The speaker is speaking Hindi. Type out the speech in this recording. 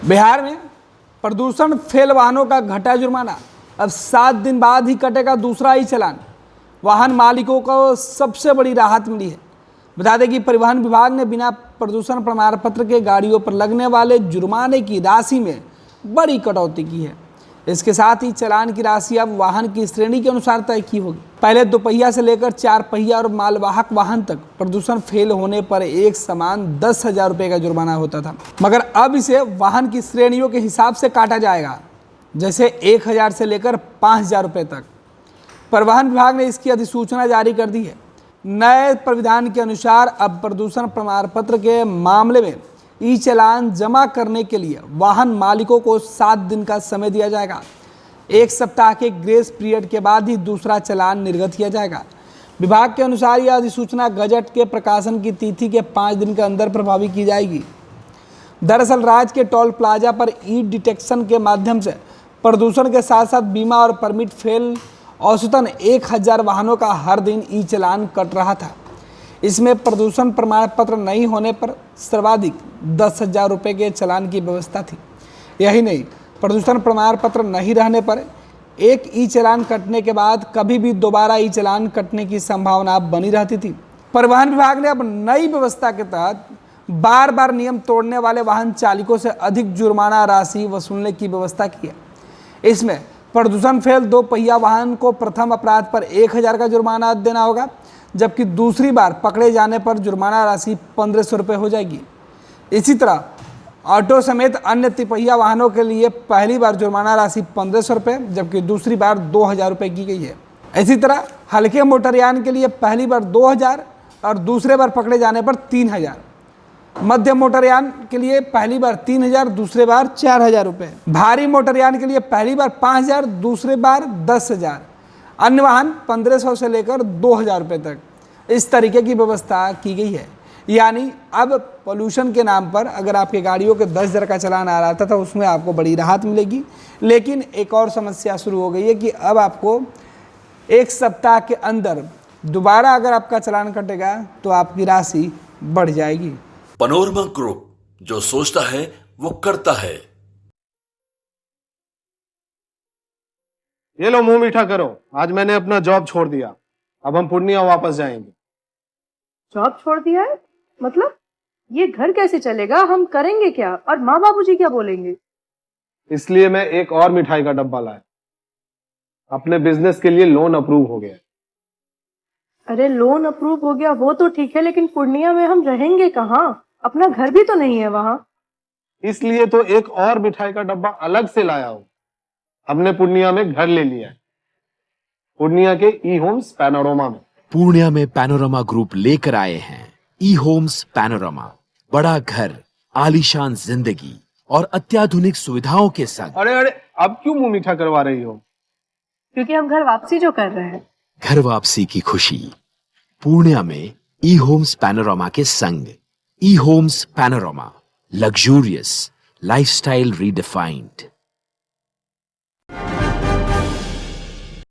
बिहार में प्रदूषण फेल वाहनों का घटा जुर्माना। अब 7 दिन बाद ही कटेगा दूसरा ही चालान। वाहन मालिकों को सबसे बड़ी राहत मिली है। बता दें कि परिवहन विभाग ने बिना प्रदूषण प्रमाण पत्र के गाड़ियों पर लगने वाले जुर्माने की राशि में बड़ी कटौती की है। इसके साथ ही चालान की राशि अब वाहन की श्रेणी के अनुसार तय की होगी। पहले 2 पहिया से लेकर 4 पहिया और मालवाहक वाहन तक प्रदूषण फेल होने पर एक समान 10,000 रुपये का जुर्माना होता था, मगर अब इसे वाहन की श्रेणियों के हिसाब से काटा जाएगा, जैसे 1,000 से लेकर 5,000 रुपये तक। परिवहन विभाग ने इसकी अधिसूचना जारी कर दी है। नए प्राविधान के अनुसार अब प्रदूषण प्रमाण पत्र के मामले में ई चालान जमा करने के लिए वाहन मालिकों को 7 दिन का समय दिया जाएगा। 1 सप्ताह के ग्रेस पीरियड के बाद ही दूसरा चालान निर्गत किया जाएगा। विभाग के अनुसार यह अधिसूचना गजट के प्रकाशन की तिथि के 5 दिन के अंदर प्रभावी की जाएगी। दरअसल राज्य के टोल प्लाजा पर ई डिटेक्शन के माध्यम से प्रदूषण के साथ साथ बीमा और परमिट फेल औसतन 1,000 वाहनों का हर दिन ई चालान कट रहा था। इसमें प्रदूषण प्रमाण पत्र नहीं होने पर सर्वाधिक 10,000 रुपये के चालान की व्यवस्था थी। यही नहीं, प्रदूषण प्रमाण पत्र नहीं रहने पर एक ई चालान कटने के बाद कभी भी दोबारा ई चालान कटने की संभावना बनी रहती थी। परिवहन विभाग ने अब नई व्यवस्था के तहत बार बार नियम तोड़ने वाले वाहन चालकों से अधिक जुर्माना राशि वसूलने की व्यवस्था की है। इसमें प्रदूषण फेल 2 पहिया वाहन को प्रथम अपराध पर 1,000 का जुर्माना देना होगा, जबकि दूसरी बार पकड़े जाने पर जुर्माना राशि 1,500 रुपये हो जाएगी। इसी तरह ऑटो समेत अन्य तिपहिया वाहनों के लिए पहली बार जुर्माना राशि 1,500 रुपये, जबकि दूसरी बार 2,000 रुपये की गई है। इसी तरह हल्के मोटरयान के लिए पहली बार 2,000 और दूसरे बार पकड़े जाने पर 3,000। मध्यम मोटरयान के लिए पहली बार 3,000, दूसरे बार 4,000 रुपये। भारी मोटरयान के लिए पहली बार 5,000, दूसरे बार 10,000। अन्य वाहन 1,500 से लेकर 2,000 रुपये तक इस तरीके की व्यवस्था की गई है। यानी अब पोल्यूशन के नाम पर अगर आपके गाड़ियों के 10,000 का चालान आ रहा था तो उसमें आपको बड़ी राहत मिलेगी। लेकिन एक और समस्या शुरू हो गई है कि अब आपको 1 सप्ताह के अंदर दोबारा अगर आपका चालान कटेगा तो आपकी राशि बढ़ जाएगी। पैनोरमा ग्रुप, जो सोचता है वो करता है। ये लो, मुंह मीठा करो। आज मैंने अपना जॉब छोड़ दिया। अब हम पूर्णिया वापस जाएंगे। जॉब छोड़ दिया है? मतलब ये घर कैसे चलेगा? हम करेंगे क्या? और माँ बाबूजी क्या बोलेंगे? इसलिए मैं एक और मिठाई का डब्बा लाया। अपने बिजनेस के लिए लोन अप्रूव हो गया। अरे लोन अप्रूव हो गया वो तो ठीक है, लेकिन पूर्णिया में हम रहेंगे कहाँ? अपना घर भी तो नहीं है वहां। इसलिए तो एक और मिठाई का डब्बा अलग से लाया हूं। हमने पूर्णिया में घर ले लिया है, पूर्णिया के ई होम्स पैनोरमा में। पूर्णिया में पैनोरमा ग्रुप लेकर आए हैं ई होम्स पैनोरमा। बड़ा घर, आलीशान जिंदगी और अत्याधुनिक सुविधाओं के संग। अरे अब क्यों मुंह मीठा करवा रही हो? क्योंकि हम घर वापसी जो कर रहे हैं। घर वापसी की खुशी पूर्णिया में ई होम्स पैनोरमा के संग। ई Homes Panorama, luxurious lifestyle redefined.